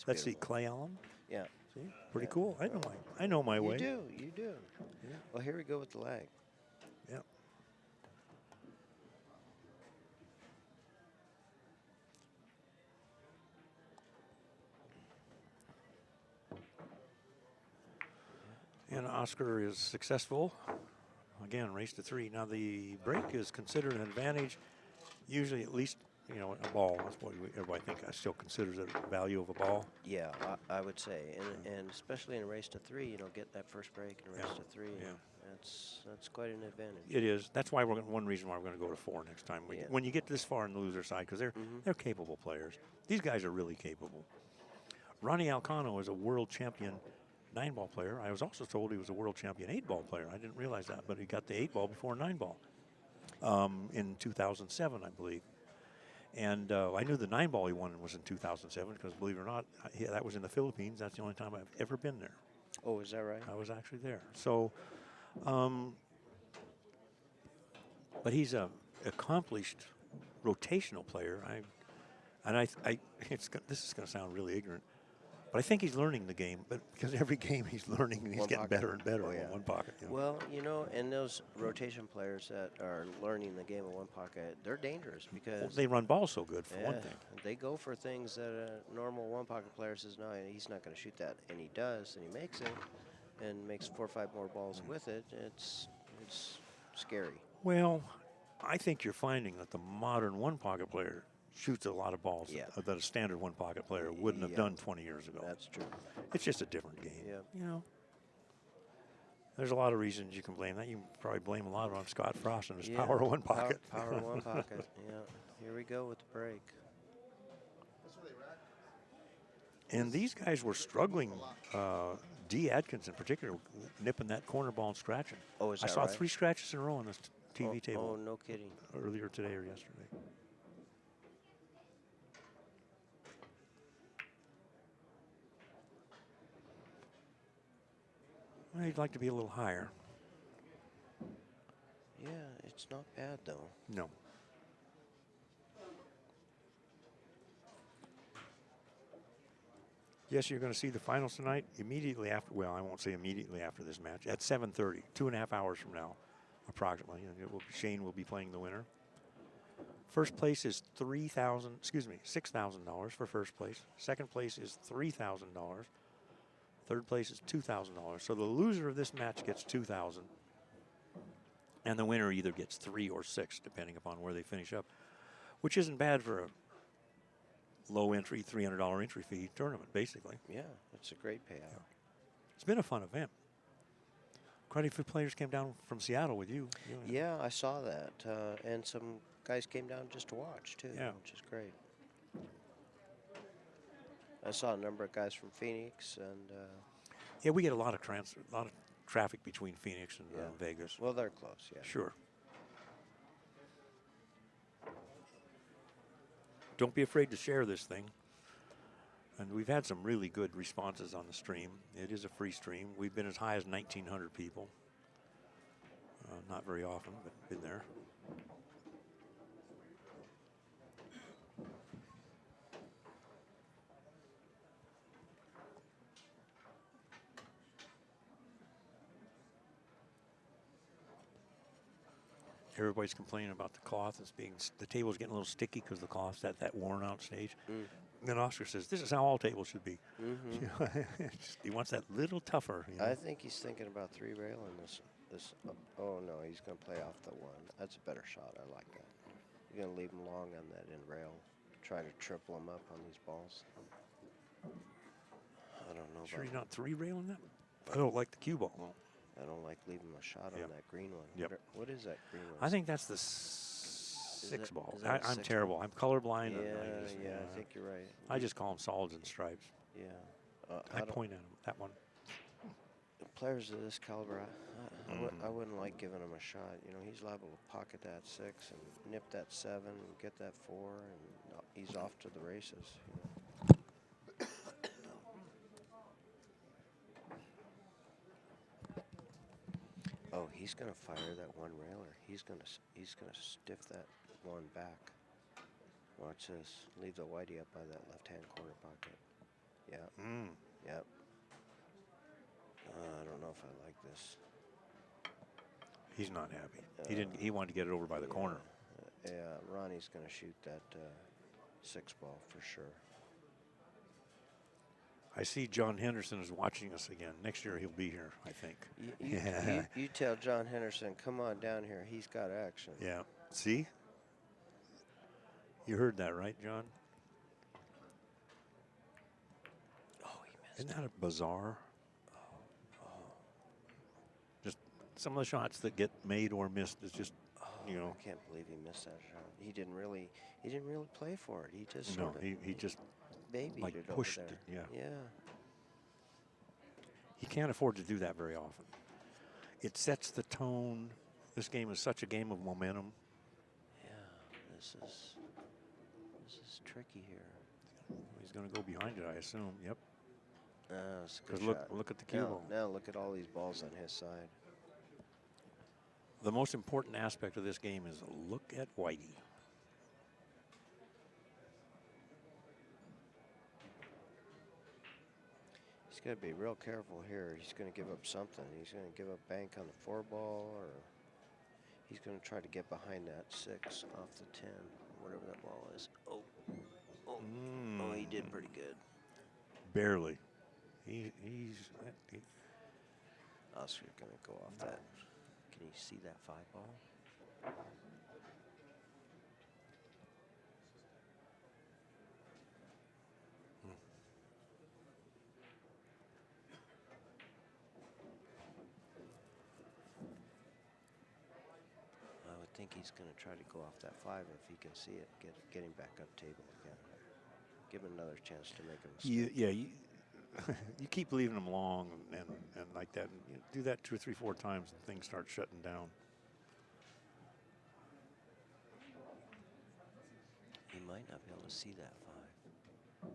Let's see, beautiful. clay alum. Yeah. See, pretty Yeah. cool. I know my way. You do. Yeah. Well, here we go with the lag. Yeah. And Oscar is successful. Again, race to 3. Now the break is considered an advantage. Usually, at least a ball. That's what everybody still considers the value of a ball. Yeah, I would say, and especially in a race to 3, get that first break in a race to 3. Yeah. That's quite an advantage. It is. That's why one reason why we're going to go to 4 next time. When you get this far on the loser side, because they're capable players. These guys are really capable. Ronnie Alcano is a world champion 9-ball player. I was also told he was a world champion 8-ball player. I didn't realize that, but he got the 8-ball before 9-ball in 2007, I believe. And I knew the 9-ball he won was in 2007 because, believe it or not, that was in the Philippines. That's the only time I've ever been there. Oh, is that right? I was actually there. So, but he's a accomplished rotational player. This is going to sound really ignorant, but I think he's learning the game. But because every game he's learning, he's getting better and better in one pocket. Well, and those rotation players that are learning the game in one pocket, they're dangerous because they run balls so good, for one thing. They go for things that a normal one pocket player says, no, he's not going to shoot that. And he does, and he makes it, and makes 4 or 5 more balls with it. It's scary. Well, I think you're finding that the modern one pocket player shoots a lot of balls that a standard one pocket player wouldn't have done 20 years ago. That's true. It's just a different game. Yeah. There's a lot of reasons you can blame that. You can probably blame a lot on Scott Frost and his power of one pocket. Power of one pocket. Yeah. Here we go with the break. And these guys were struggling. D. Atkins in particular, nipping that corner ball and scratching. Oh, is that I saw right? 3 scratches in a row on this TV table. Oh, no kidding. Earlier today or yesterday. Well, he'd like to be a little higher. Yeah, it's not bad, though. No. Yes, you're going to see the finals tonight immediately after. Well, I won't say immediately after this match. At 7:30, 2.5 hours from now, approximately. And Shane will be playing the winner. First place is $6,000 for first place. Second place is $3,000. Third place is $2,000. So the loser of this match gets $2,000, and the winner either gets 3 or 6, depending upon where they finish up, which isn't bad for a low entry, $300 entry fee tournament, basically. Yeah, it's a great payout. Yeah. It's been a fun event. Quite a few players came down from Seattle with you. Yeah, I saw that, and some guys came down just to watch too, which is great. I saw a number of guys from Phoenix, and yeah, we get a lot of traffic between Phoenix and Vegas. Well, they're close, yeah. Sure. Don't be afraid to share this thing. And we've had some really good responses on the stream. It is a free stream. We've been as high as 1,900 people. Not very often, but been there. Everybody's complaining about the cloth. The table's getting a little sticky because the cloth's at that worn out stage. And then Oscar says, this is how all tables should be. He wants that little tougher. I think he's thinking about 3-railing this. Oh, no, he's going to play off the 1. That's a better shot. I like that. You're going to leave him long on that end rail. Try to triple him up on these balls. I don't know. Sure he's not 3-railing that? I don't like the cue ball. No. I don't like leaving a shot on that green one. Yep. What is that green one? I think that's the 6 ball. I'm 6 terrible. ball? I'm colorblind. Yeah, I think you're right. I just call them solids and stripes. Yeah. I point at them. That one. Players of this caliber, I wouldn't like giving him a shot. He's liable to pocket that 6 and nip that 7 and get that 4, and he's off to the races. Oh, he's going to fire that 1-railer. He's going to stiff that 1 back. Watch this. Leave the whitey up by that left-hand corner pocket. Yeah. Yep. I don't know if I like this. He's not happy. He didn't. He wanted to get it over by the corner. Yeah, Ronnie's going to shoot that 6 ball for sure. I see John Henderson is watching us again. Next year he'll be here, I think. You tell John Henderson, come on down here. He's got action. Yeah. See? You heard that, right, John? Oh, he missed. Isn't that a bizarre? Just some of the shots that get made or missed is just, you know. I can't believe he missed that shot. He didn't really play for it. He just No, sort of, he just babied like it pushed over it. there. Yeah. Yeah. He can't afford to do that very often. It sets the tone. This game is such a game of momentum. Yeah. This is tricky here. He's going to go behind it, I assume. Yep. It's a good Because shot. look at the cue ball. Now look at all these balls on his side. The most important aspect of this game is look at Whitey. He's got to be real careful here. He's going to give up something. He's going to give up bank on the 4 ball, or he's going to try to get behind that 6 off the 10, whatever that ball is. Oh, he did pretty good. Barely. Oscar's going to go off that. Can you see that 5 ball? I would think he's going to try to go off that 5 if he can see it, get him back up table again. Give him another chance to make a mistake. Yeah, you keep leaving them long and like that. And you do that 2 or 3, 4 times and things start shutting down. He might not be able to see that 5.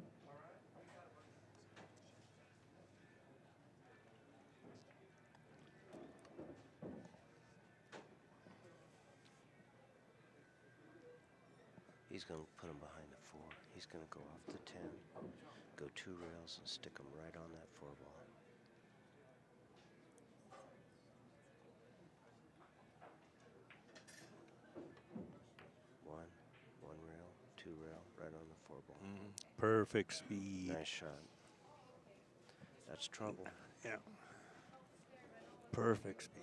He's going to put him behind the 4. He's going to go off the 10, go 2 rails and stick him right on that 4 ball. One rail, 2 rail, right on the 4 ball. Perfect speed. Nice shot. That's trouble. Yeah. Perfect speed.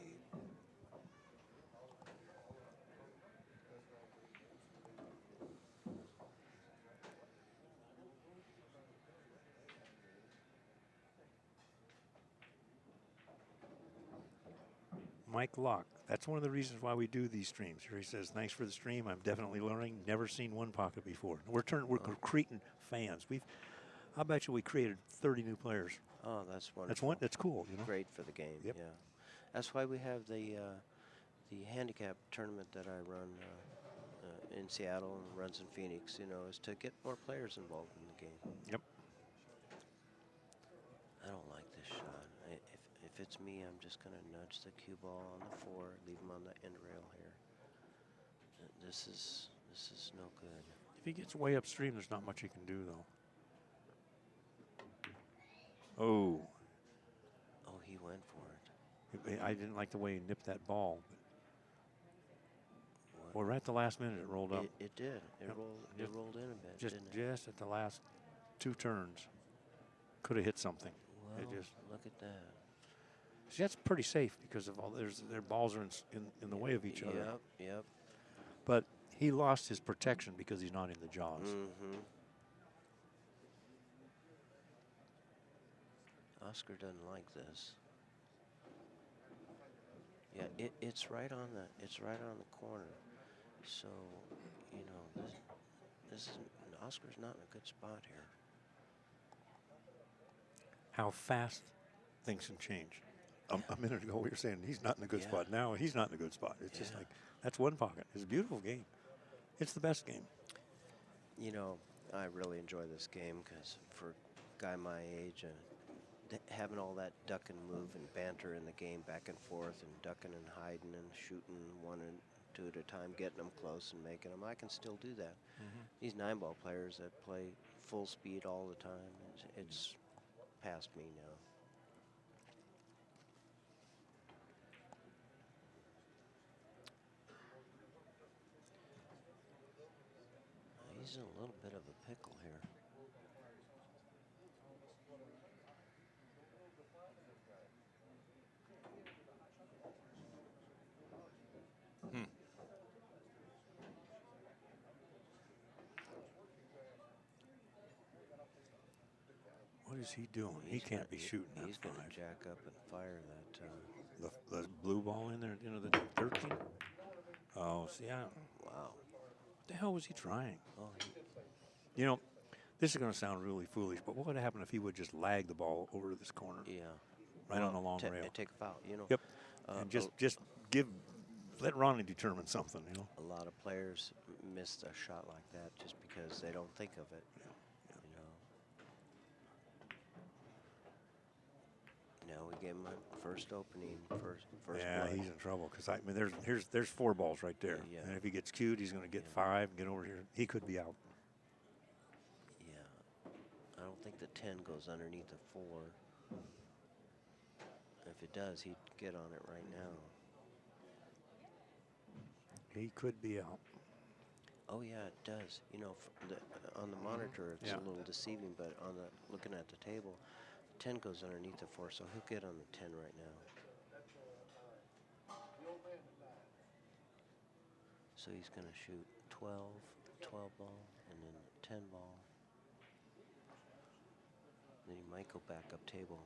Mike Locke. That's one of the reasons why we do these streams. Here he says, thanks for the stream. I'm definitely learning. Never seen one pocket before. We're creating fans. I bet you we created 30 new players. Oh, that's wonderful. That's cool, you know. Great for the game. Yep. Yeah. That's why we have the handicap tournament that I run in Seattle and runs in Phoenix, you know, is to get more players involved in the game. Yep. I don't like this shot. If it's me, I'm just going to nudge the cue ball on the 4, leave him on the end rail here. This is no good. If he gets way upstream, there's not much he can do, though. Oh. Oh, he went for it. I didn't like the way he nipped that ball. Well, right at the last minute, it rolled up. It did. It rolled in a bit, didn't it? Just at the last 2 turns. Could have hit something. Well, look at that. See, that's pretty safe because of all their balls are in the way of each other. Yep. But he lost his protection because he's not in the jaws. Oscar doesn't like this. Yeah, it's right on the corner. So, you know, this is Oscar's not in a good spot here. How fast things can change. A minute ago we were saying he's not in a good spot. Now he's not in a good spot. It's just like, that's one pocket. It's a beautiful game. It's the best game. You know, I really enjoy this game because for a guy my age, having all that duck and move and banter in the game back and forth and ducking and hiding and shooting 1 and 2 at a time, getting them close and making them, I can still do that. These 9-ball players that play full speed all the time, it's past me now. He's in a little bit of a pickle here. What is he doing? He can't be shooting that He's going 5. to jack up and fire that. The blue ball in there, the 13. Oh, see, Wow. what the hell was he trying? Oh, This is going to sound really foolish, but what would happen if he would just lag the ball over to this corner? yeah. Right on the long rail. And take a foul, Yep. And just let Ronnie determine something, A lot of players missed a shot like that just because they don't think of it. Now we give him a first opening, first Yeah, play. he's in trouble because there's 4 balls right there. Yeah. And if he gets cued, he's going to get 5 and get over here. He could be out. Yeah. I don't think the 10 goes underneath the 4. If it does, he'd get on it right now. He could be out. Oh yeah, it does. On the monitor, it's a little deceiving, but looking at the table, 10 goes underneath the 4, so he'll get on the 10 right now. So he's going to shoot 12 ball, and then 10 ball. Then he might go back up table.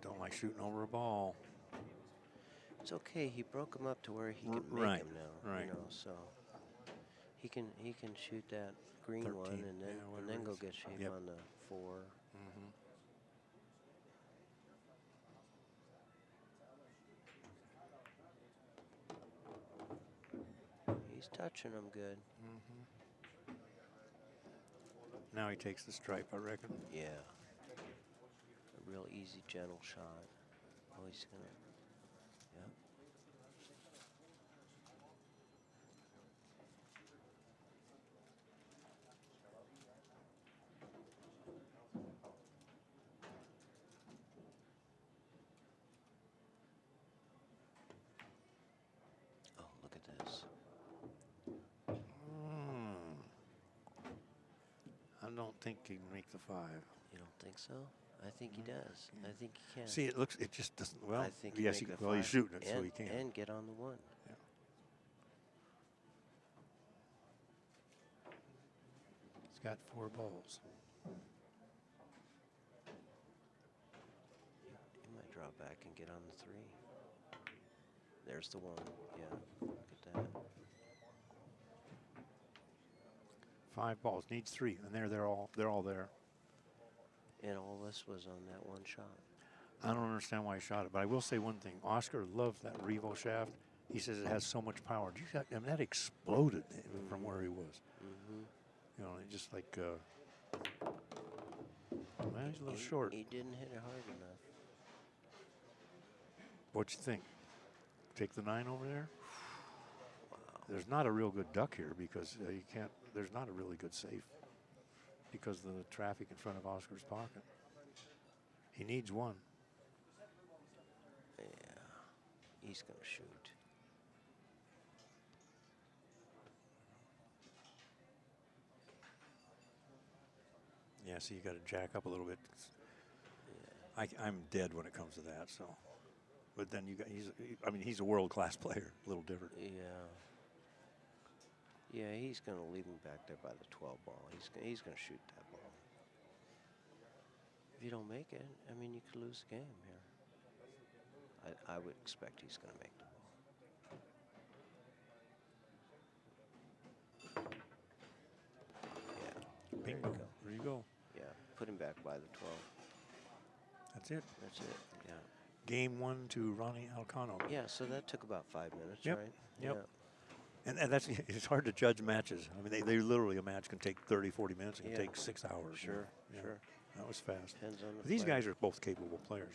Don't like shooting over a ball. It's okay. He broke him up to where he can make Right, him now. right. So he can shoot that green 13, one and then go get shape Yep. on the 4. He's touching them good. Now he takes the stripe, I reckon. Yeah. A real easy, gentle shot. Oh, he's gonna. Yeah. Oh, look at this. I don't think he can make the 5. You don't think so? I think he does. I think he can. See, it just doesn't. Well, I think yes, make the well, he's 5 shooting it, so he can. And get on the 1. Yeah. He's got 4 balls. He might draw back and get on the 3. There's the 1. Yeah, look at that. 5 balls, needs 3, and they're all there. And all this was on that one shot. I don't understand why he shot it, but I will say one thing. Oscar loved that Revo shaft. He says it has so much power. That exploded from where he was. It just like, well, he's a little short. He didn't hit it hard enough. What you think? Take the 9 over there? Wow. There's not a real good duck here because there's not a really good safe because of the traffic in front of Oscar's pocket. He needs 1. Yeah, he's going to shoot. Yeah, so you got to jack up a little bit. I'm dead when it comes to that. So, but then he's a world-class player. A little different. Yeah. Yeah, he's going to leave him back there by the 12 ball. He's going to shoot that ball. If you don't make it, I mean, you could lose the game here. I would expect he's going to make the ball. Yeah. Bingo. There you go. Yeah, put him back by the 12. That's it. That's it, yeah. Game 1 to Ronnie Alcano. Yeah, so that took about 5 minutes, Yep, right? yep. Yeah. And it's hard to judge matches. I mean, they literally, a match can take 30, 40 minutes. It can take 6 hours. Sure, Yeah. sure. That was fast. Depends on the These player. guys are both capable players.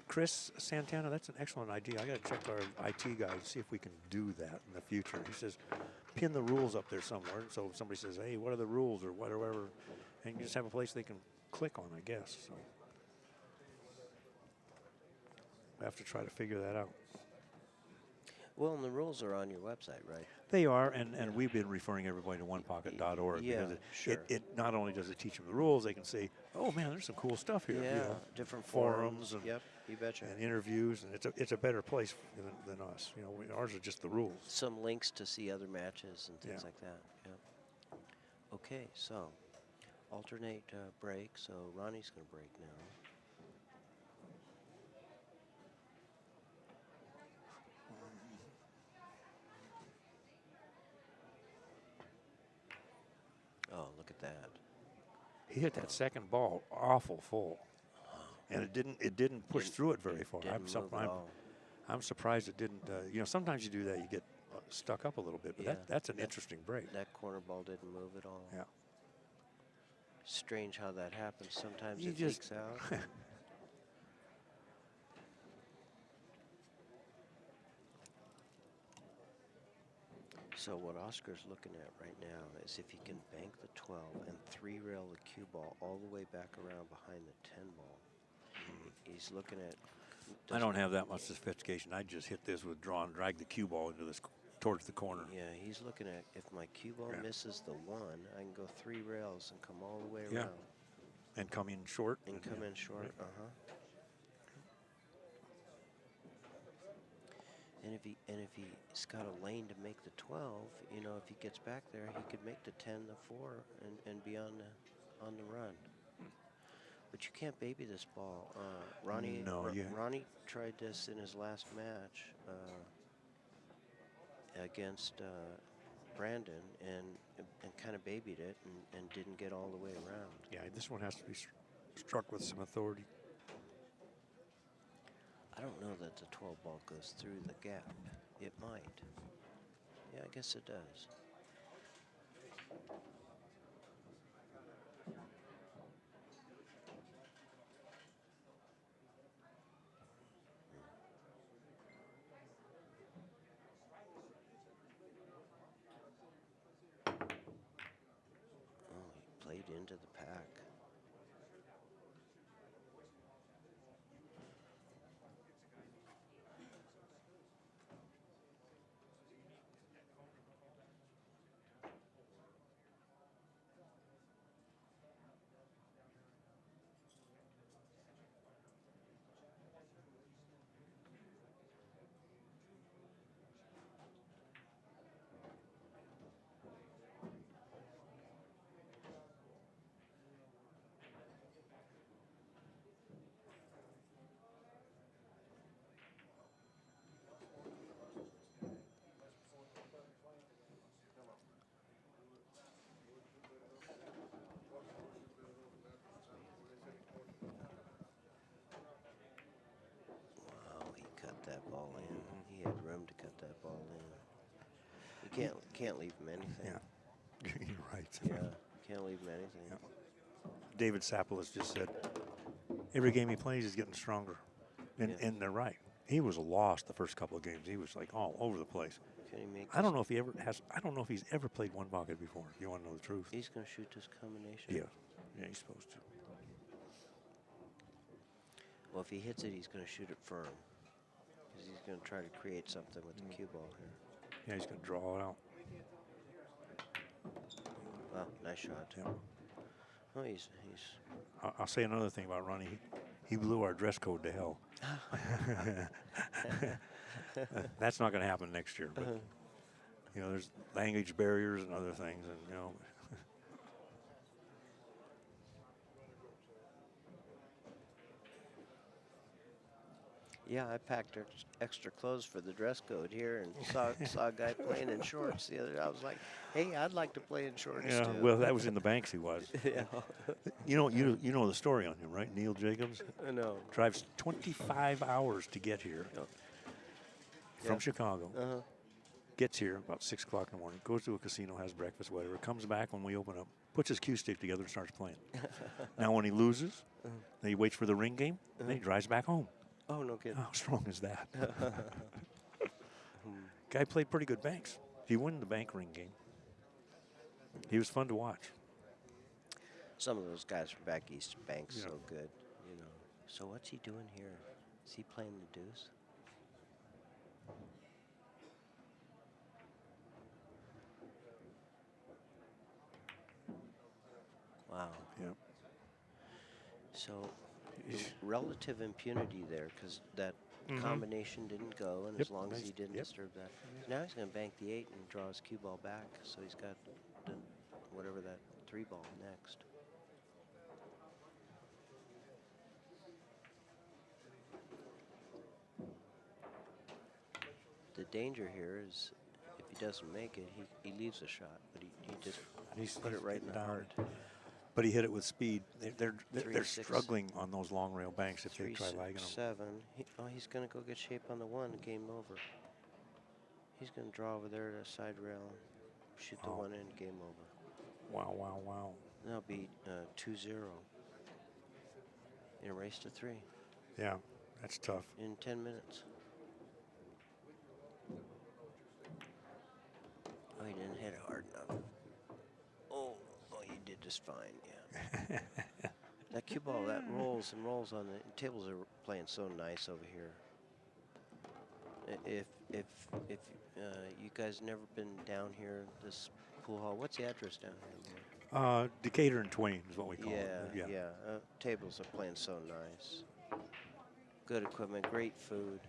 Chris Santana, that's an excellent idea. I got to check our IT guy to see if we can do that in the future. He says, pin the rules up there somewhere. So if somebody says, hey, what are the rules or whatever, and you just have a place they can click on, I guess. So I have to try to figure that out. Well, and the rules are on your website, right? They are, and we've been referring everybody to onepocket.org. Yeah, because sure. It not only does it teach them the rules, they can say, oh man, there's some cool stuff here. Yeah, You know, different forums and, Yep, you betcha. and interviews, and it's a better place than us. You know, ours are just the rules. Some links to see other matches and things Yeah. like that. Yep. Okay, so alternate break. So Ronnie's going to break now. Oh, look at that. He hit that second ball awful full, and it didn't push through it very far. Didn't move at all. I'm surprised it didn't. You know, sometimes you do that, you get stuck up a little bit, but Yeah, that's an interesting break. That corner ball didn't move at all. Yeah. Strange how that happens. Sometimes You it just- leaks out. So what Oscar's looking at right now is if he can bank the 12 and 3-rail the cue ball all the way back around behind the 10 ball. He's looking at. I don't have that much sophistication. I just hit this with draw and drag the cue ball into this towards the corner. Yeah, he's looking at if my cue ball Yeah. misses the 1, I can go 3 rails and come all the way Yeah. around. And come in short. And come yeah. in short. And if he's got a lane to make the 12, you know, if he gets back there, he could make the 10, the 4, and be on the run. But you can't baby this ball. Ronnie Ronnie tried this in his last match against Brandon and kind of babied it and didn't get all the way around. Yeah, this one has to be struck with some authority. I don't know that the 12 ball goes through the gap. It might. Yeah, I guess it does. Oh, he played into the pack. That ball in. He had room to cut that ball in. You can't leave him anything. Yeah, you're right. Yeah, can't leave him anything. Yeah. David Sapolis just said, every game he plays, he's getting stronger. And they're right. He was lost the first couple of games. He was like all over the place. Can he make I don't know if he ever has. I don't know if he's ever played one pocket before. If you want to know the truth. He's going to shoot this combination. Yeah, he's supposed to. Well, if he hits it, he's going to shoot it firm. Because he's going to try to create something with the cue ball here. Yeah, he's going to draw it out. Wow, nice shot. Yeah. Oh, he's. I'll say another thing about Ronnie. He blew our dress code to hell. That's not going to happen next year. But you know, there's language barriers and other things, and you know. Yeah, I packed extra clothes for the dress code here and saw a guy playing in shorts the other day. I was like, hey, I'd like to play in shorts Yeah, too. well, that was in the Banks he was. Yeah. You know the story on him, right? Neil Jacobs I know. drives 25 hours to get here from Chicago. Gets here about 6 o'clock in the morning, goes to a casino, has breakfast, whatever, comes back when we open up, puts his cue stick together and starts playing. Now when he loses, then he waits for the ring game, and then he drives back home. Oh, no kidding. How strong is that? Guy played pretty good banks. He won the bank ring game. He was fun to watch. Some of those guys from back east bank Yeah. so good, you know. So what's he doing here? Is he playing the deuce? Wow. Yeah. So the relative impunity there, because that combination didn't go, and as long as he didn't disturb that. Now he's going to bank the 8 and draw his cue ball back, so he's got the, whatever that 3 ball next. The danger here is if he doesn't make it, he leaves a shot, but he just put it right in the heart. But he hit it with speed. They're 3-6. struggling on those long rail banks if they try 3-6, lagging them. 7. He's going to go get shape on the 1. Game over. He's going to draw over there to side rail, shoot the 1 in. Game over. Wow, wow, wow. That'll be 2-0 in a race to 3 Yeah, that's tough. in 10 minutes. Oh, he didn't hit it hard enough. Oh, you did just fine, yeah. That cue ball, that rolls and rolls on the tables are playing so nice over here. If you guys never been down here, this pool hall, what's the address down here? Decatur and Twain is what we call it. Yeah. Tables are playing so nice. Good equipment, great food.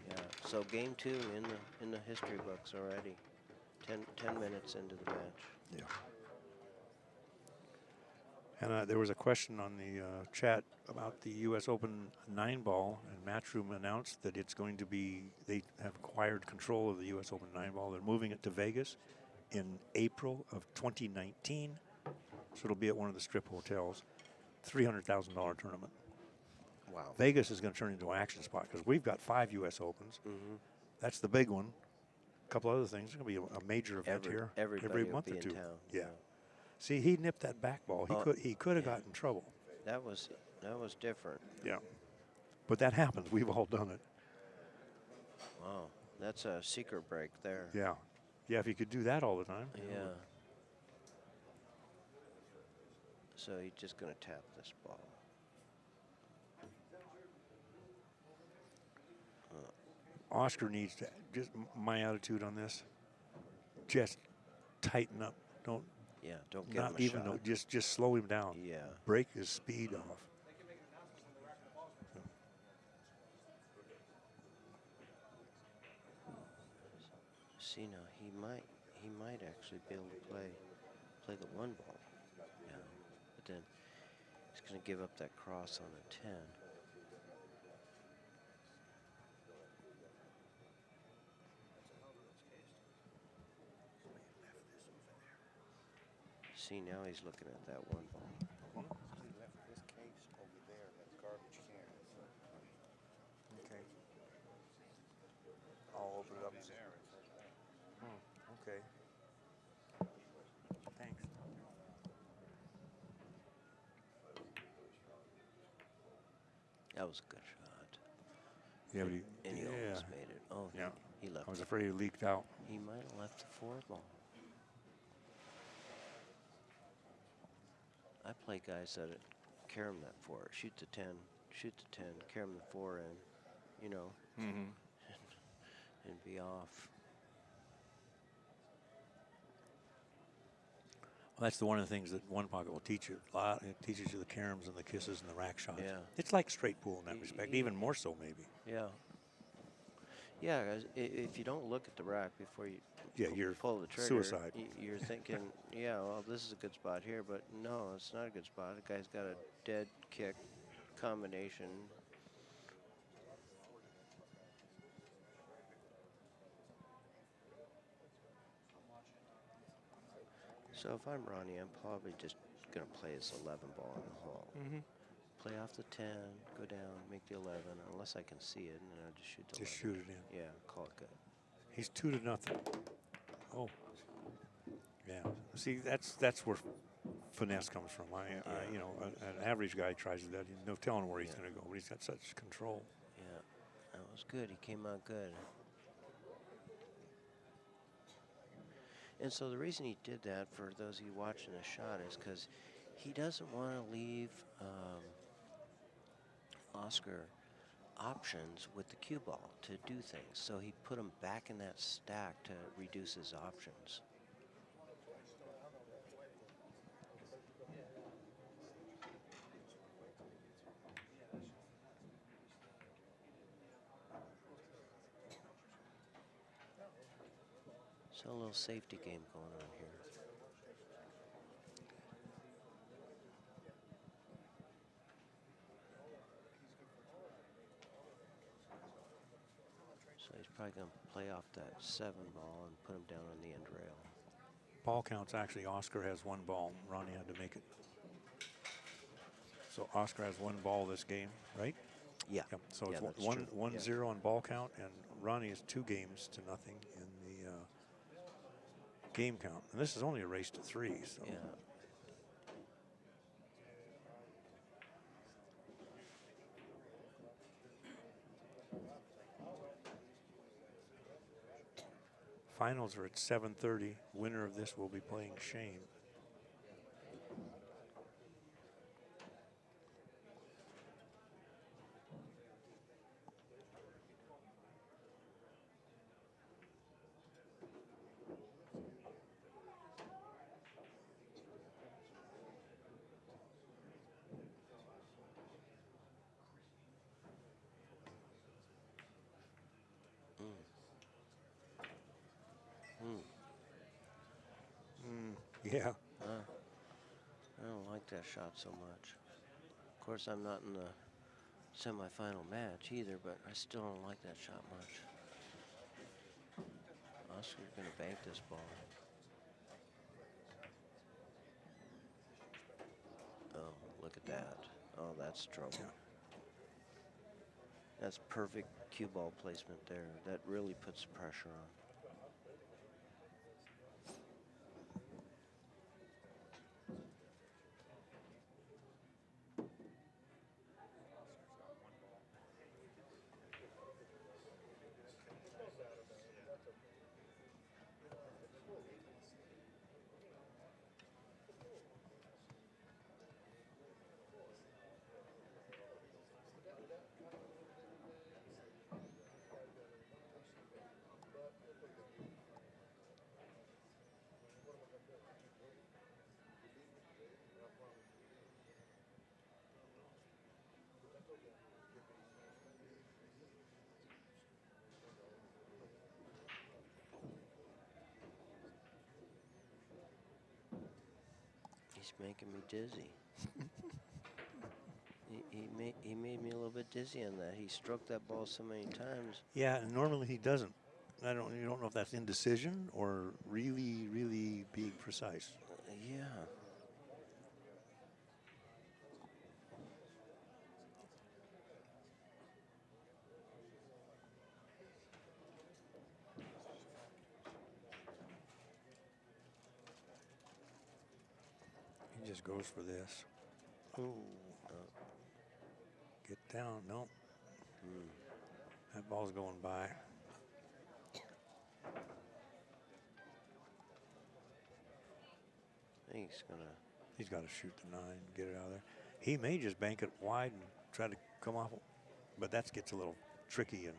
Yeah. So game 2 in the history books already. 10 minutes into the match. Yeah. And there was a question on the chat about the U.S. Open 9-ball, and Matchroom announced that it's going to be, they have acquired control of the U.S. Open 9-ball. They're moving it to Vegas in April of 2019. So it'll be at one of the Strip hotels. $300,000 tournament. Wow. Vegas is going to turn into an action spot because we've got 5 U.S. Opens. That's the big one. A couple other things. It's going to be a major event here every month or 2. In town. Yeah. See, he nipped that back ball. He could have gotten in trouble. That was different. Yeah. But that happens. We've all done it. Wow. That's a secret break there. Yeah. Yeah, if you could do that all the time. Yeah. So he's just going to tap this ball. Oscar needs to, just my attitude on this, just tighten up. Don't get not him a even shot. just slow him down. Yeah. Break his speed off. See now, he might actually be able to play the 1 ball. Yeah. But then he's going to give up that cross on the 10. See, now he's looking at that 1 ball. He left his case over there, that garbage can. Okay. I'll open it up. Okay. Thanks. That was a good shot. Yeah, but And he almost made it. Oh, Yeah. he left. I was afraid he leaked out. He might have left the 4 ball. I play guys that carry him that 4, shoot the 10, carry him the 4 in, you know, and be off. Well, that's one of the things that One Pocket will teach you. A lot. It teaches you the caroms and the kisses and the rack shots. Yeah. It's like straight pool in that respect, even more so maybe. Yeah. Yeah, 'cause if you don't look at the rack before you you're pull the trigger, suicide. You're thinking, yeah, well, this is a good spot here, but no, it's not a good spot. The guy's got a dead kick combination. So if I'm Ronnie, I'm probably just going to play his 11 ball in the hole. Play off the 10, go down, make the 11, unless I can see it, and then I'll just shoot the 11. Just shoot it in. Yeah, call it good. He's 2-0. Oh. Yeah. See, that's where finesse comes from. You know, an average guy tries that. No telling where he's going to go, but he's got such control. Yeah, that was good. He came out good. And so the reason he did that, for those of you watching the shot, is because he doesn't want to leave Oscar options with the cue ball to do things. So he put him back in that stack to reduce his options. So a little safety game going on here. So he's probably going to play off that 7 ball and put him down on the end rail. Ball counts, actually, Oscar has 1 ball. Ronnie had to make it. So Oscar has 1 ball this game, right? Yeah. Yep. So Yeah, it's that's true. 1-0 on ball count, and Ronnie is 2 games to nothing in the game count. And this is only a race to 3. So. Yeah. Finals are at 7:30. Winner of this will be playing Shane. Yeah. I don't like that shot so much. Of course, I'm not in the semifinal match either, but I still don't like that shot much. Oscar's going to bank this ball. Oh, look at that. Oh, that's trouble. That's perfect cue ball placement there. That really puts pressure on. He's making me dizzy. he made me a little bit dizzy on that. He struck that ball so many times. Yeah, and normally he doesn't. You don't know if that's indecision or really being precise. Yeah. He just goes for this. Oh. Get down. No. That ball's going by. I think He's got to shoot the 9, get it out of there. He may just bank it wide and try to come off, but that gets a little tricky and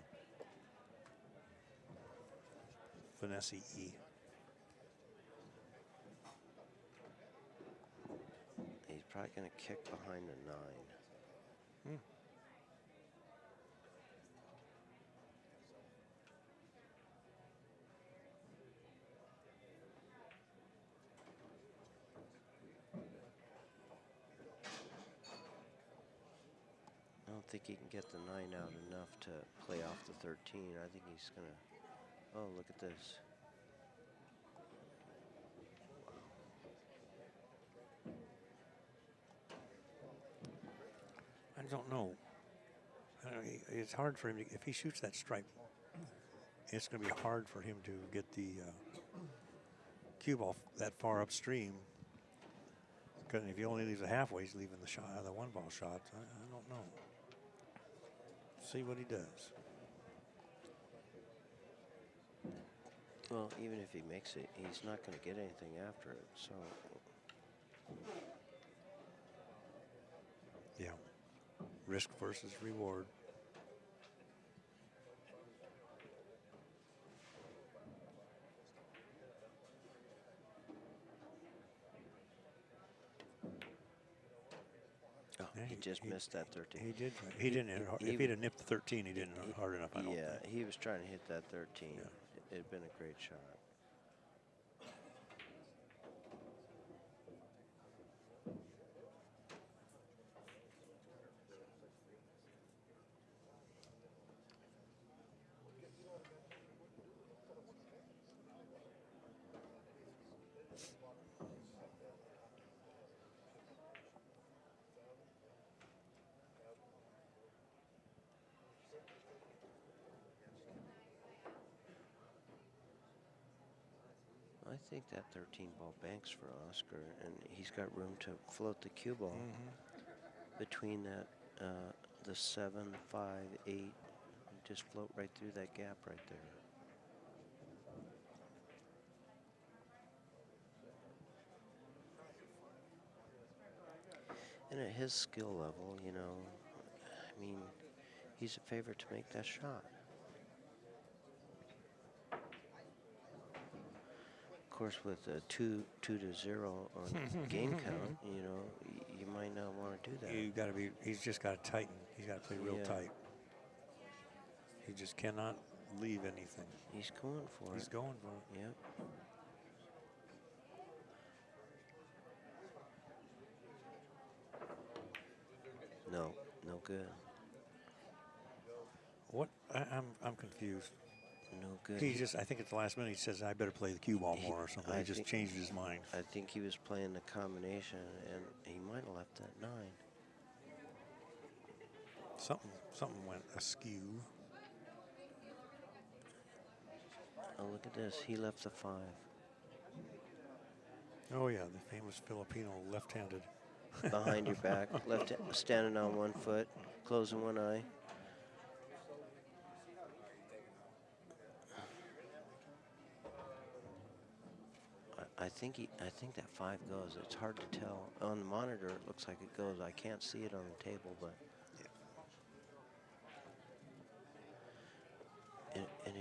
finesse-y. He's probably going to kick behind the 9. I don't think he can get the 9 out enough to play off the 13. I think he's going to... Oh, look at this. I don't know. It's hard for him to, if he shoots that stripe, it's going to be hard for him to get the cue ball that far upstream, Because if he only leaves it halfway, he's leaving the shot, the one ball shots. I don't know. See what he does. Well, even if he makes it, he's not going to get anything after it. So. Yeah. Risk versus reward. Oh, Yeah, he just missed that 13. He did. He didn't hit hard. If he'd have nipped the 13, he didn't hit hard enough, I don't think. He was trying to hit that 13. Yeah. It had been a great shot. I think that 13 ball banks for Oscar, and he's got room to float the cue ball between that, the 7, 5, 8. Just float right through that gap right there. And at his skill level, you know, I mean, he's a favorite to make that shot. Of course, with a 2 to 0 on game count, you know, you might not want to do that. You got to be. He's just got to tighten. He's got to play real tight. He just cannot leave anything. He's going for it. He's going for it. Yep. No, no good. What? I'm confused. No good. He just, I think at the last minute he says, I better play the cue ball more or something. He just changed his mind. I think he was playing the combination, and he might have left that 9. Something went askew. Oh, look at this. He left the 5. Oh yeah, the famous Filipino left-handed. Behind your back, standing on one foot, closing one eye. I think that 5 goes. It's hard to tell. On the monitor, it looks like it goes. I can't see it on the table, but. Yeah. And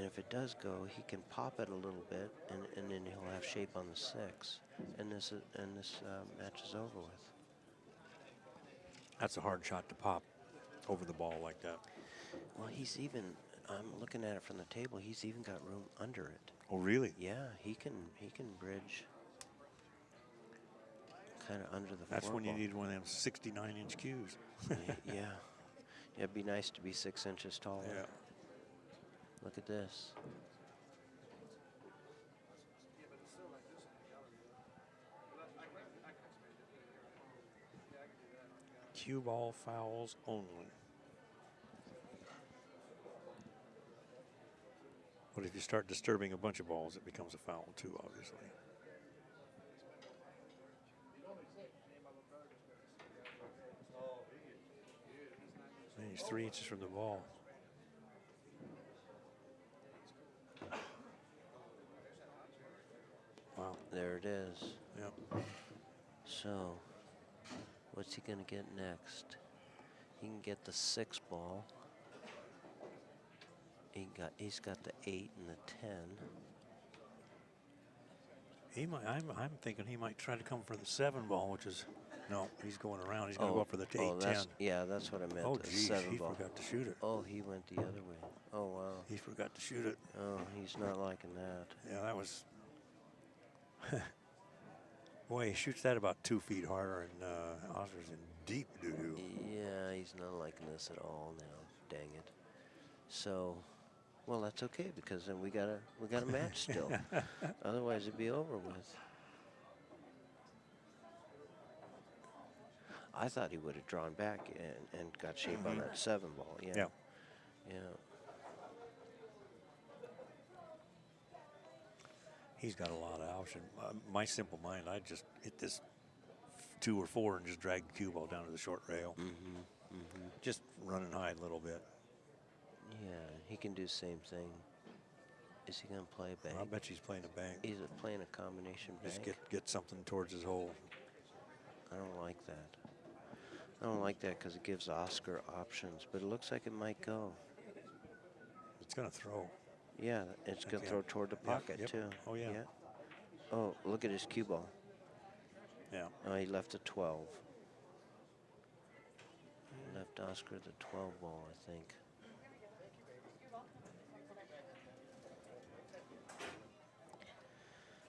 if it does go, he can pop it a little bit, and then he'll have shape on the 6, and this match is over with. That's a hard shot to pop over the ball like that. Well, I'm looking at it from the table. He's even got room under it. Oh, really? Yeah, he can bridge kind of under the That's when you ball. need one of them 69-inch cues. Yeah. It'd be nice to be 6 inches taller. Yeah. Look at this. Cue ball fouls only. But if you start disturbing a bunch of balls, it becomes a foul too, obviously. And he's 3 inches from the ball. Wow. There it is. Yep. So, what's he going to get next? He can get the 6 ball. He's got the 8 and the 10. He might. I'm thinking he might try to come for the 7 ball, which is no. He's going around. He's going to go up for the 8-10. Yeah, that's what I meant. Oh, the geez, 7 he ball. forgot to shoot it. Oh, he went the other way. Oh, wow. He forgot to shoot it. Oh, he's not liking that. Yeah, that was. Boy, he shoots that about 2 feet harder, and Oscar's in deep doo-doo. Yeah, he's not liking this at all now. Dang it. So, well, that's okay because then we got a match still. Otherwise, it'd be over with. I thought he would have drawn back and got shape on that 7 ball. Yeah. Yeah. Yeah. He's got a lot of option. My simple mind, I'd just hit this 2 or 4 and just drag the cue ball down to the short rail. Just run and hide a little bit. Yeah, he can do the same thing. Is he going to play a bank? I bet he's playing a bank. He's playing a combination Just bank. get something towards his hole. I don't like that. I don't like that because it gives Oscar options, but it looks like it might go. It's going to throw. Yeah, it's going to throw toward the pocket, too. Oh, yeah. Oh, look at his cue ball. Yeah. Oh, he left a 12. Left Oscar the 12 ball, I think.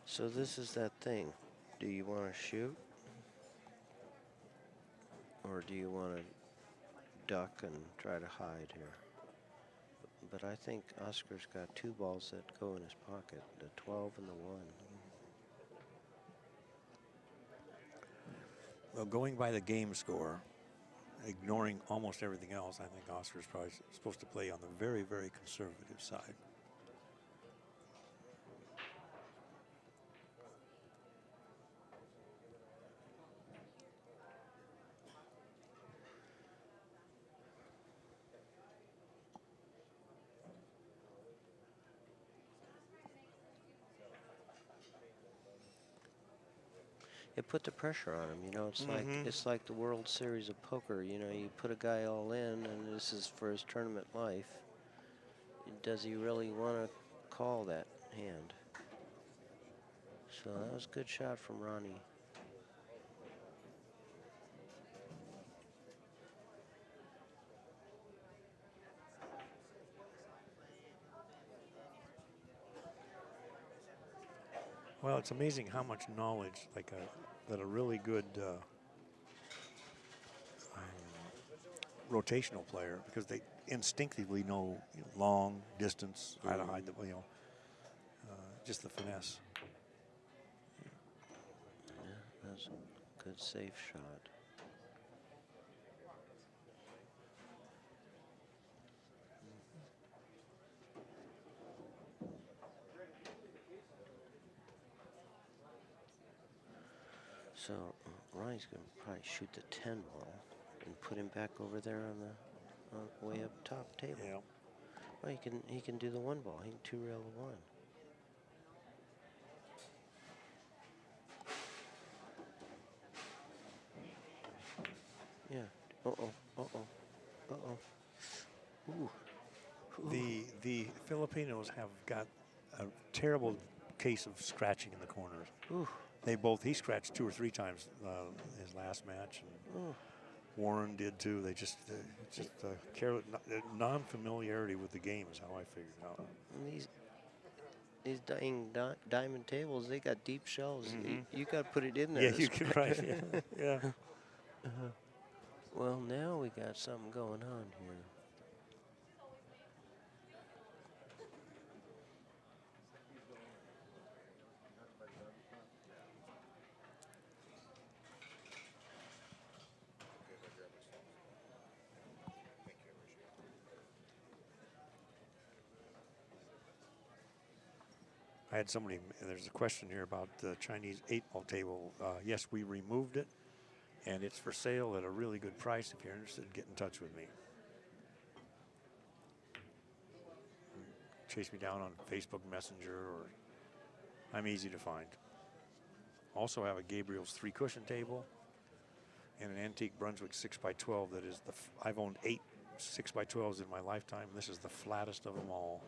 So this is that thing. Do you want to shoot? Or do you want to duck and try to hide here? But I think Oscar's got 2 balls that go in his pocket, the 12 and the 1. Well, going by the game score, ignoring almost everything else, I think Oscar's probably supposed to play on the very, very conservative side. It put the pressure on him, you know. It's like the World Series of Poker. You know, you put a guy all in, and this is for his tournament life. Does he really want to call that hand? So that was a good shot from Ronnie. Well, it's amazing how much knowledge, that a really good rotational player, because they instinctively know long, distance, how to hide the, just the finesse. Yeah, that's a good safe shot. So Ronnie's going to probably shoot the 10 ball and put him back over there on the way up top table. Yeah. Well, he can do the 1 ball. He can 2-rail the 1. Yeah. Ooh. The Filipinos have got a terrible case of scratching in the corners. Ooh. He scratched 2 or 3 times his last match, and Warren did too. They just non-familiarity with the game is how I figured it out. And these diamond tables, they got deep shelves. You got to put it in there. Yeah, you can, right. Yeah. Well, now we got something going on here. I had somebody, there's a question here about the Chinese 8-ball table. Yes, we removed it, and it's for sale at a really good price. If you're interested, get in touch with me. Chase me down on Facebook Messenger, or I'm easy to find. Also have a Gabriel's 3-cushion table and an antique Brunswick 6x12 that is I've owned 8 6x12s in my lifetime. This is the flattest of them all.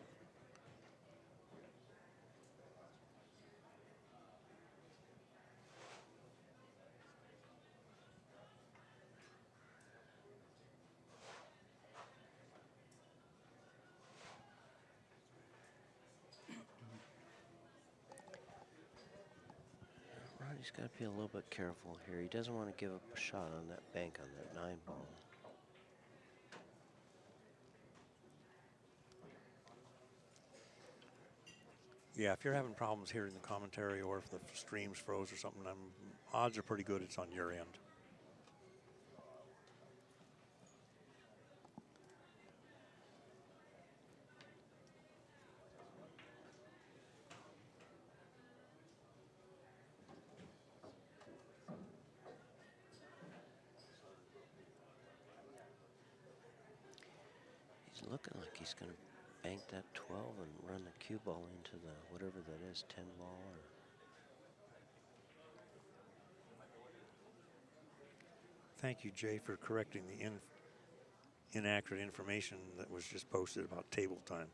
He's got to be a little bit careful here. He doesn't want to give up a shot on that bank on that 9 ball. Yeah, if you're having problems hearing the commentary, or if the stream's froze or something, odds are pretty good it's on your end. looking like he's going to bank that 12 and run the cue ball into the whatever that is, 10 ball. Or Thank you, Jay, for correcting the inaccurate information that was just posted about table time.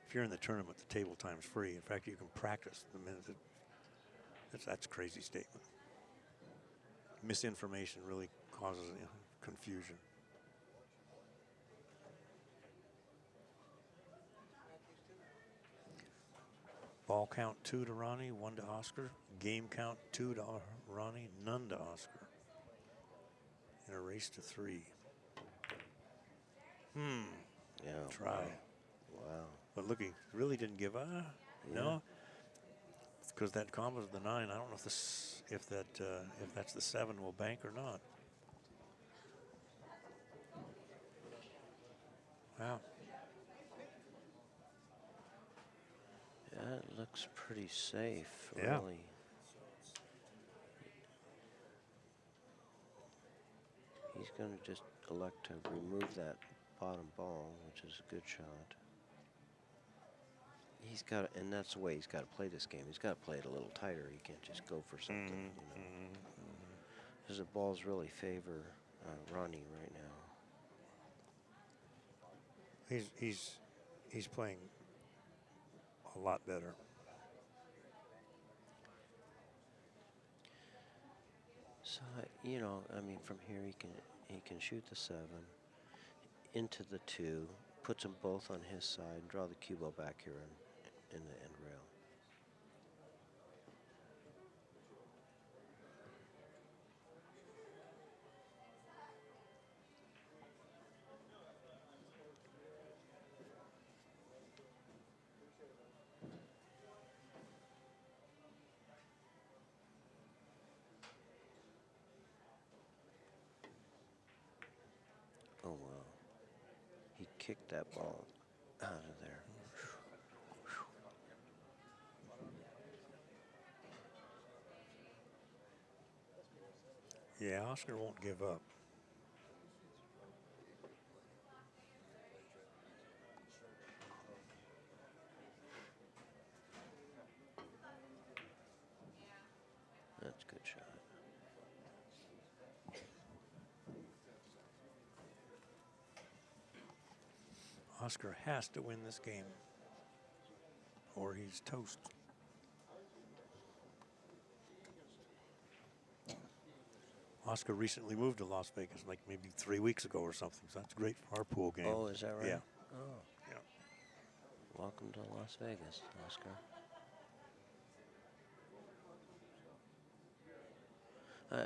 If you're in the tournament, the table time is free. In fact, you can practice the minute. That's a crazy statement. Misinformation really causes confusion. Ball count 2 to Ronnie, 1 to Oscar. Game count 2 to Ronnie, none to Oscar. In a race to 3. yeah, Try. Wow. But look, he really didn't give up. Yeah. No, because that combo of the 9. I don't know if that's the 7 will bank or not. Wow. Yeah, it looks pretty safe, Yeah. really. He's going to just elect to remove that bottom ball, which is a good shot. He's got, and that's the way he's got to play this game. He's got to play it a little tighter. He can't just go for something, you know. Because the balls really favor Ronnie right now. He's playing a lot better. So you know, I mean, from here he can shoot the 7 into the 2, puts them both on his side, draw the cue ball back here in the end rail. Oh, wow. He kicked that ball out of there. Yeah, Oscar won't give up. That's a good shot. Oscar has to win this game, or he's toast. Oscar recently moved to Las Vegas, like maybe 3 weeks ago or something. So that's great for our pool game. Oh, is that right? Yeah. Oh. Yeah. Welcome to Las Vegas, Oscar.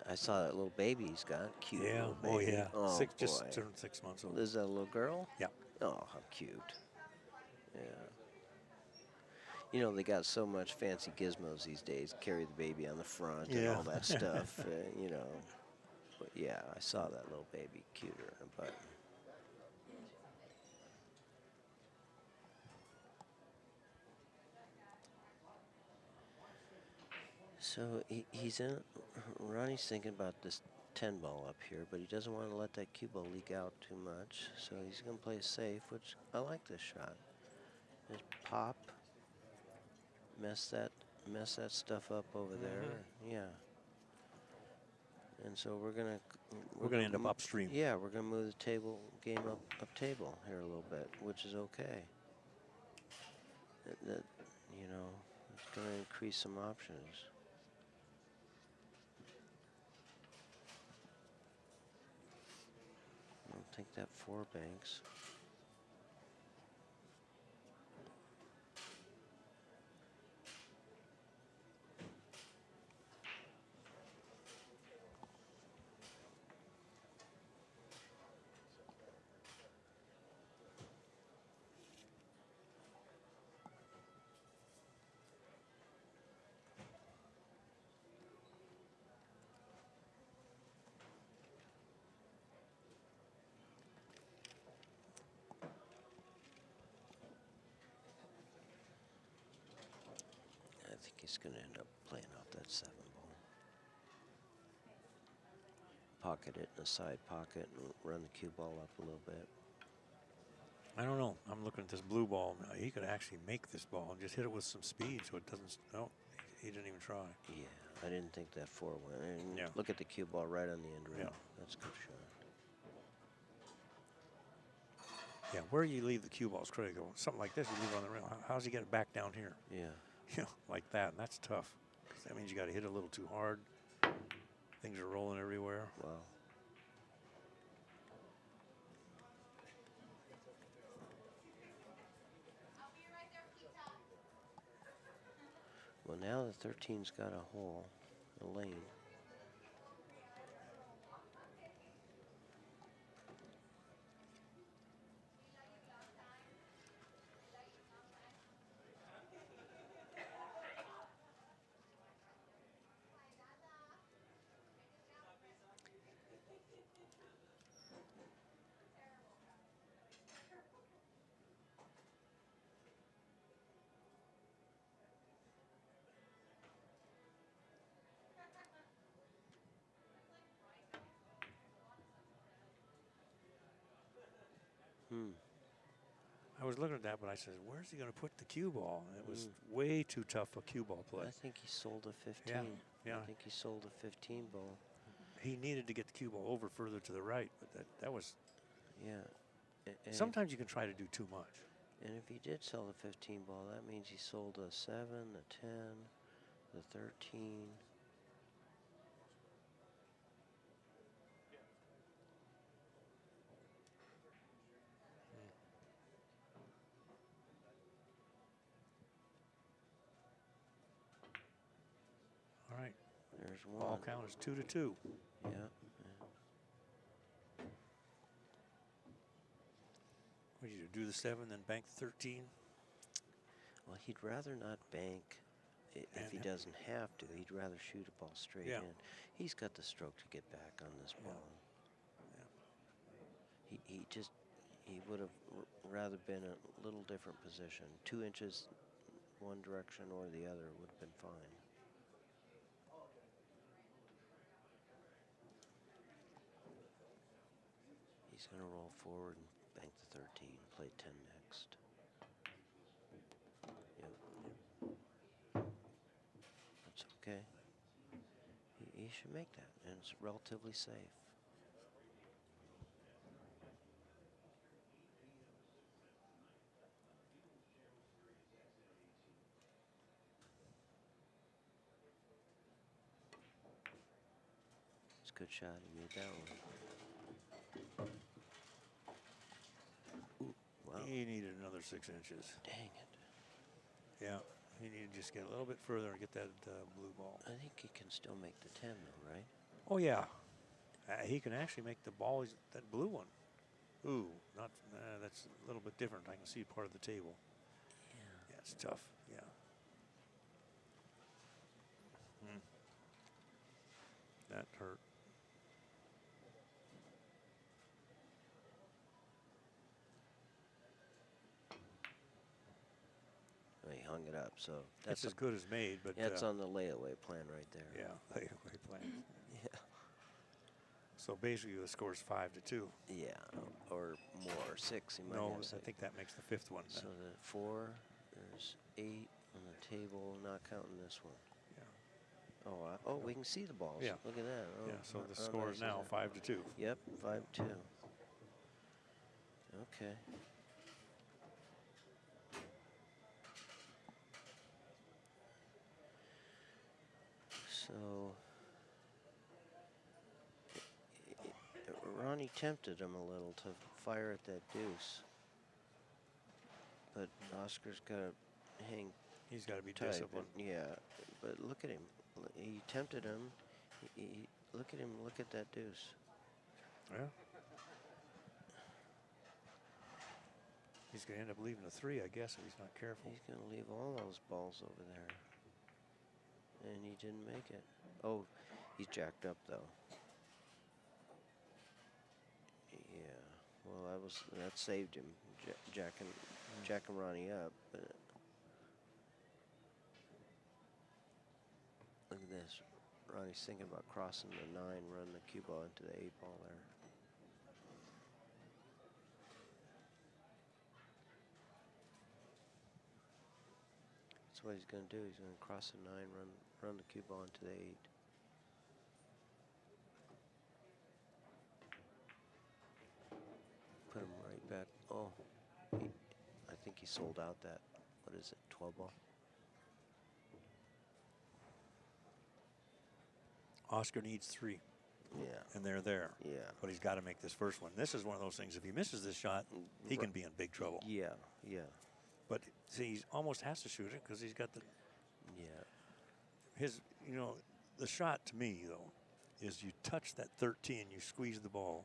I saw that little baby he's got. Cute Yeah. little Oh, baby. yeah. Oh, Just boy. turned 6 months old. Is that a little girl? Yeah. Oh, how cute. Yeah. You know, they got so much fancy gizmos these days. Carry the baby on the front and Yeah. all that stuff, you know. But yeah, I saw that little baby cuter in a button. So he's in. Ronnie's thinking about this 10 ball up here, but he doesn't want to let that cue ball leak out too much. So he's going to play safe, which I like this shot. Just pop, mess that stuff up over there. Yeah. And so we're gonna end up upstream. Yeah, we're gonna move the game up table here a little bit, which is okay. That you know, it's gonna increase some options. I don't think that 4 banks. I think he's going to end up playing off that 7 ball. Pocket it in the side pocket and run the cue ball up a little bit. I don't know. I'm looking at this blue ball. Now, he could actually make this ball and just hit it with some speed so it doesn't. No, he didn't even try. Yeah, I didn't think that 4 went. And Yeah. look at the cue ball right on the end rail. Yeah. That's a good shot. Yeah, where you leave the cue ball is critical. Something like this, you leave it on the rail. How's he get it back down here? Yeah. You know, like that, and that's tough. 'Cause that means you got to hit it a little too hard. Things are rolling everywhere. Wow. Well, now the 13's got a hole, a lane. I was looking at that, but I said, where's he going to put the cue ball? And it was way too tough a cue ball play. I think he sold a 15. Yeah. I think he sold a 15 ball. He needed to get the cue ball over further to the right, but that was. Yeah. And Sometimes you can try to do too much. and if he did sell the 15 ball, that means he sold a 7, a 10, the 13. All right. There's one. Ball count is 2-2. Yeah. What did you do the 7, then bank the 13? Well, he'd rather not bank if he doesn't have to. He'd rather shoot a ball straight Yeah. in. He's got the stroke to get back on this Yeah. ball. He would have rather been a little different position. 2 inches one direction or the other would have been fine. He's going to roll forward and bank the 13, play 10 next. Yep. That's okay. He should make that, and it's relatively safe. It's a good shot. He made that one. Ooh, wow. He needed another 6 inches. Dang it. Yeah. He needed to just get a little bit further and get that blue ball. I think he can still make the 10, though, right? Oh, yeah. He can actually make the ball, that blue one. Ooh, that's a little bit different. I can see part of the table. Yeah, it's tough. Yeah. That hurt. Well, he hung it up, so That's as good as made, but that's on the layaway plan right there. yeah, layaway plan. Yeah. So basically, the score's 5-2. Yeah, or more, 6. He might No, have I 6. think that makes the 5th one. So the 4, there's 8 on the table, not counting this one. Yeah. Oh, we can see the balls. Yeah. Look at that. Oh, Yeah. So the how score nice is now that? 5-2. Yep, 5-2. Okay. So Ronnie tempted him a little to fire at that deuce, but Oscar's got to hang He's got to be tight. disciplined. Yeah, but look at him. He tempted him. Look at him. Look at that deuce. Yeah. He's going to end up leaving a 3, I guess, if he's not careful. He's going to leave all those balls over there. And he didn't make it. Oh, he's jacked up, though. Yeah. Well, that saved him, jacking Ronnie up. But look at this. Ronnie's thinking about crossing the 9, running the cue ball into the 8 ball there. That's what he's going to do. He's going to cross the 9, run the cue ball into the 8. Put him right back. Oh, I think he sold out that, what is it, 12 ball? Oscar needs 3. Yeah. And they're there. Yeah. But he's got to make this first one. This is one of those things. If he misses this shot, he can be in big trouble. Yeah, yeah. But see, he almost has to shoot it because he's got the. Yeah. His, the shot to me though, is you touch that 13, you squeeze the ball.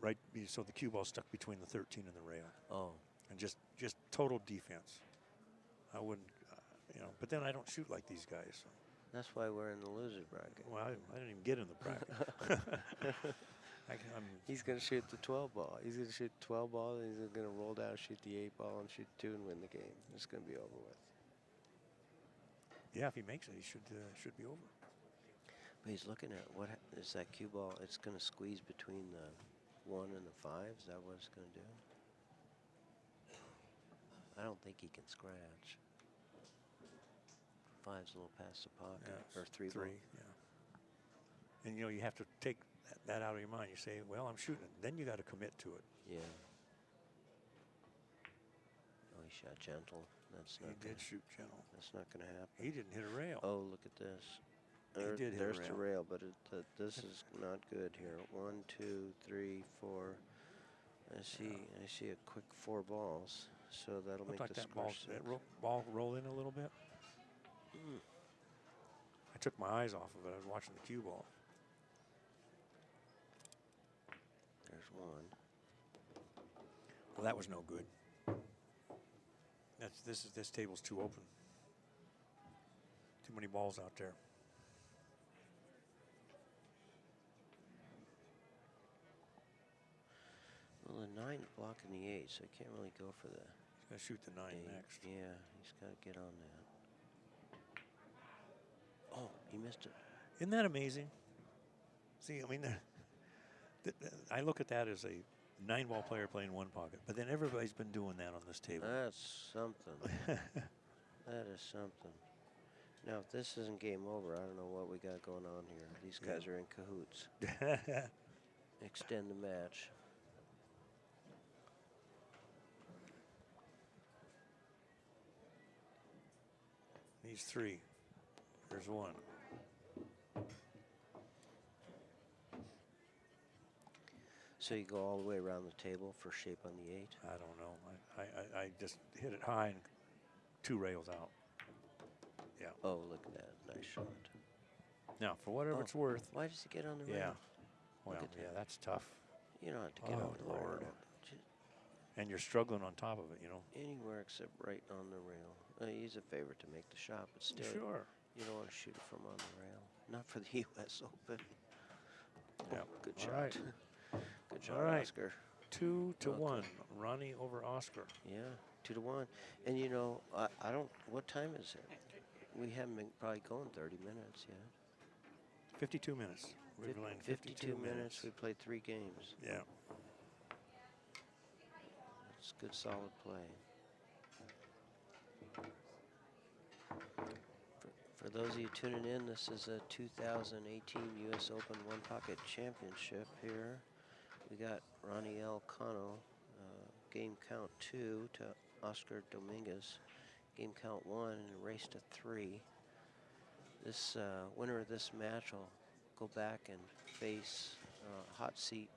Right, so the cue ball stuck between the 13 and the rail. Oh. And just total defense. I wouldn't, But then I don't shoot like these guys. So. That's why we're in the loser bracket. Well, I didn't even get in the bracket. He's going to shoot the 12 ball. He's going to shoot 12 ball, and he's going to roll down, shoot the 8 ball, and shoot 2 and win the game. It's going to be over with. Yeah, if he makes it, he should be over. But he's looking at what is that cue ball. It's going to squeeze between the 1 and the 5. Is that what it's going to do? I don't think he can scratch. 5's a little past the pocket, or 3 ball. Yeah. And you have to take that out of your mind. You say, well, I'm shooting it. Then you got to commit to it. Yeah. Oh, he shot gentle. That's not. He did shoot gentle. That's not going to happen. He didn't hit a rail. Oh, look at this. He did hit there's a rail. the rail, but this is not good here. 1, 2, 3, 4. I see a quick 4 balls, so that'll make like the that score ball, 6. that ball roll in a little bit. I took my eyes off of it. I was watching the cue ball. There's 1. Well, that was no good. This table's too open. Too many balls out there. Well, the 9's blocking the 8, so he can't really go for the. He's going to shoot the 9 next. Yeah, he's got to get on that. Oh, he missed it. Isn't that amazing? See, I mean, I look at that as a 9-ball player playing 1 pocket, but then everybody's been doing that on this table. That's something. That is something. Now, if this isn't game over, I don't know what we got going on here. These guys are in cahoots. Extend the match. These 3. There's 1. So you go all the way around the table for shape on the 8? I don't know. I just hit it high and 2 rails out. Yeah. Oh, look at that. Nice shot. Now, for whatever it's worth. Why does he get on the rail? Yeah. Well, Look at yeah, that. that's tough. You don't have to get on the Lord. rail. And you're struggling on top of it, Anywhere except right on the rail. He's a favorite to make the shot, but still, Sure. you don't want to shoot it from on the rail. Not for the U.S. Open. Yeah. Good All shot. right. Good shot, All right. Oscar. 2 to Okay. 1. Ronnie over Oscar. Yeah, 2 to 1. And I don't. What time is it? We haven't been probably going 30 minutes yet. 52 minutes. We're playing 52 minutes. We played 3 games. Yeah. It's good, solid play. For those of you tuning in, this is a 2018 U.S. Open 1-Pocket Championship here. We got Ronnie Alcano, game count 2 to Oscar Dominguez. Game count 1 and a race to 3. This winner of this match will go back and face hot seat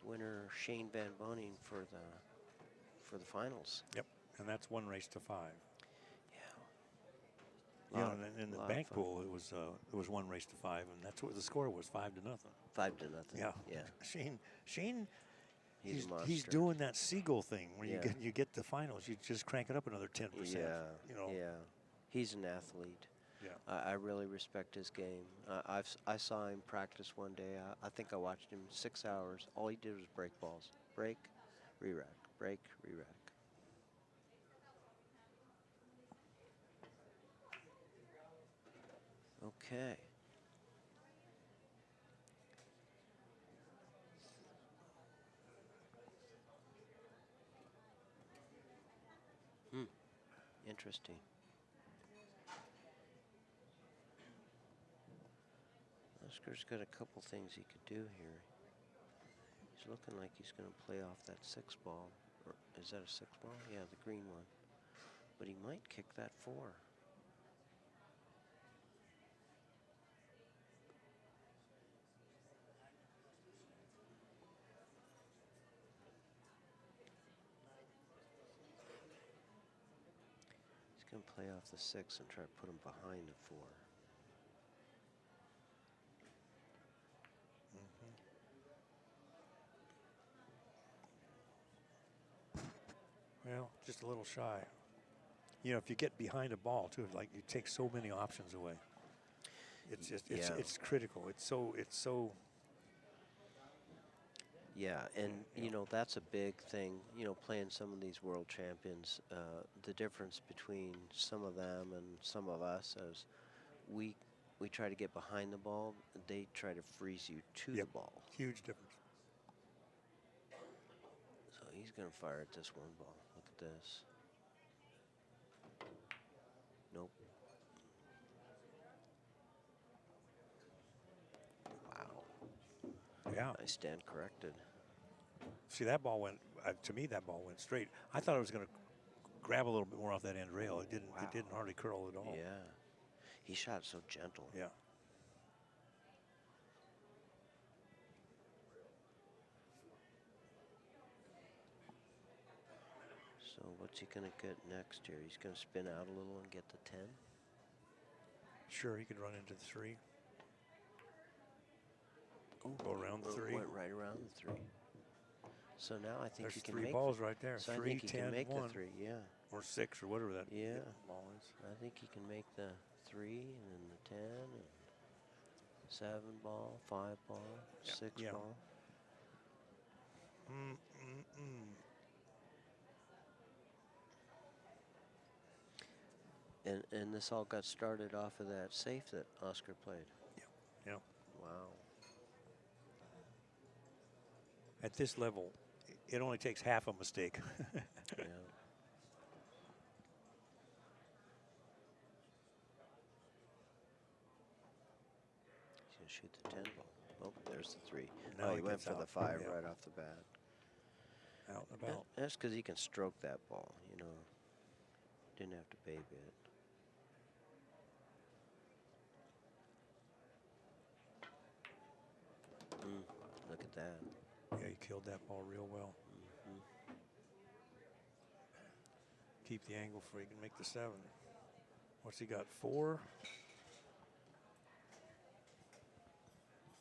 winner Shane Van Boning for the finals. Yep. And that's 1 race to 5. Yeah. Yeah, and in the bank pool, it was 1 race to 5, and that's what the score was, 5 to nothing. 5 to nothing. Yeah. Yeah. Shane. He's a He's monster. doing that seagull thing where Yeah. you get the finals, you just crank it up another 10%. Yeah. You know. Yeah. He's an athlete. Yeah. I really respect his game. I saw him practice one day. I think I watched him 6 hours. All he did was break balls. Break, re-rack, break, re-rack. Okay. Interesting. Oscar's got a couple things he could do here. He's looking like he's going to play off that 6 ball. Or is that a 6 ball? Yeah, the green one. But he might kick that 4. He's going to play off the 6 and try to put him behind the 4. Well, just a little shy. You know, if you get behind a ball too, like you take so many options away. It's just it's critical. It's so. Yeah, and you know that's a big thing. You know, playing some of these world champions, the difference between some of them and some of us is we try to get behind the ball. They try to freeze you to the ball. Huge difference. So he's going to fire at this 1 ball. Look at this. Nope. Wow. Yeah. I stand corrected. See, that ball went, to me, that ball went straight. I thought it was going to grab a little bit more off that end rail. It didn't. Wow. It didn't hardly curl at all. Yeah. He shot so gentle. Yeah. So what's he going to get next here? He's going to spin out a little and get the 10. Sure, he could run into the 3. Ooh, go around the 3. Went right around the 3. So now I think There's he can 3 make balls right there. So 3, I think he 10, can make 1. the 3, yeah. Or 6 or whatever that Yeah. ball is. I think he can make the 3 and then the 10 and 7 ball, 5 ball, 6 ball. And this all got started off of that safe that Oscar played. Yeah. Wow. At this level, it only takes half a mistake. Yeah. He's going to shoot the 10 ball. Oh, there's the 3. Now he went gets for out. the 5 Yeah. right off the bat. Out and about. That's because he can stroke that ball, you know. Didn't have to baby it. Look at that. Yeah, he killed that ball real well. Keep the angle for he can make the 7. What's he got, 4?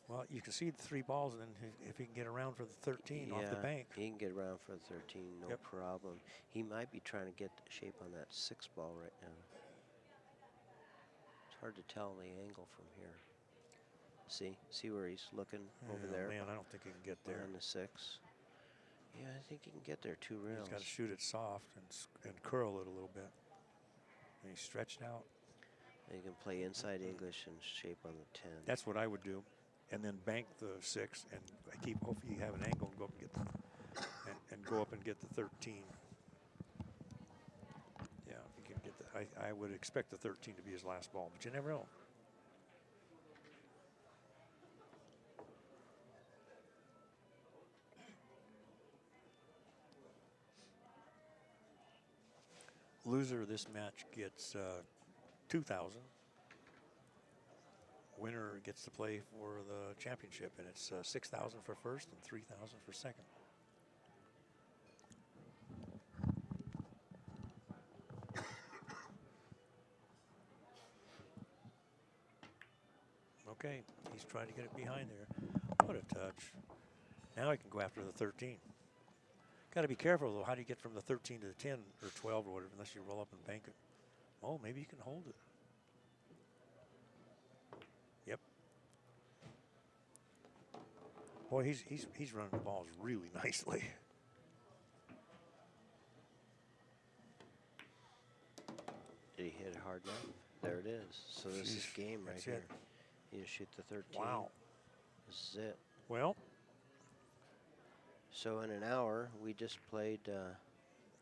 Well, you can see the 3 balls, and then if he can get around for the 13 off the bank. He can get around for the 13, no Yep. problem. He might be trying to get shape on that 6 ball right now. It's hard to tell the angle from here. See where he's looking over there? Man, I don't think he can get there. On the 6. Yeah, I think he can get there 2 rails. He's got to shoot it soft and curl it a little bit. And he's stretched out. And you can play inside English and shape on the 10. That's what I would do. And then bank the 6 and hopefully you have an angle and go up and get and go up and get the 13. Yeah, if you can get the, I would expect the 13 to be his last ball, but you never know. Loser of this match gets 2,000. Winner gets to play for the championship, and it's 6,000 for first and 3,000 for second. Okay, he's trying to get it behind there. What a touch. Now he can go after the 13. Got to be careful, though. How do you get from the 13 to the 10 or 12 or whatever, unless you roll up and bank it? Oh, maybe you can hold it. Yep. Boy, he's running the balls really nicely. Did he hit it hard enough? There it is. So this is game right here. You just shoot the 13. Wow. This is it. Well. So in an hour, we just played.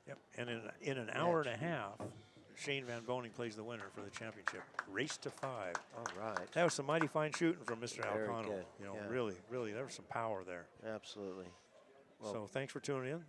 Yep. And in an hour and a half, Shane Van Boning plays the winner for the championship. Race to 5. All right. That was some mighty fine shooting from Mr. Very Alcano. good. You know, Yeah. really, there was some power there. Absolutely. Well, So thanks for tuning in.